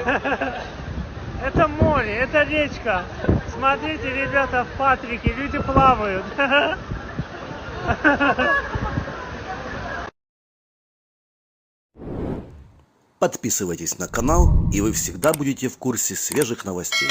Это море, это речка. Смотрите, ребята, в Патрике люди плавают. Подписывайтесь на канал, и вы всегда будете в курсе свежих новостей.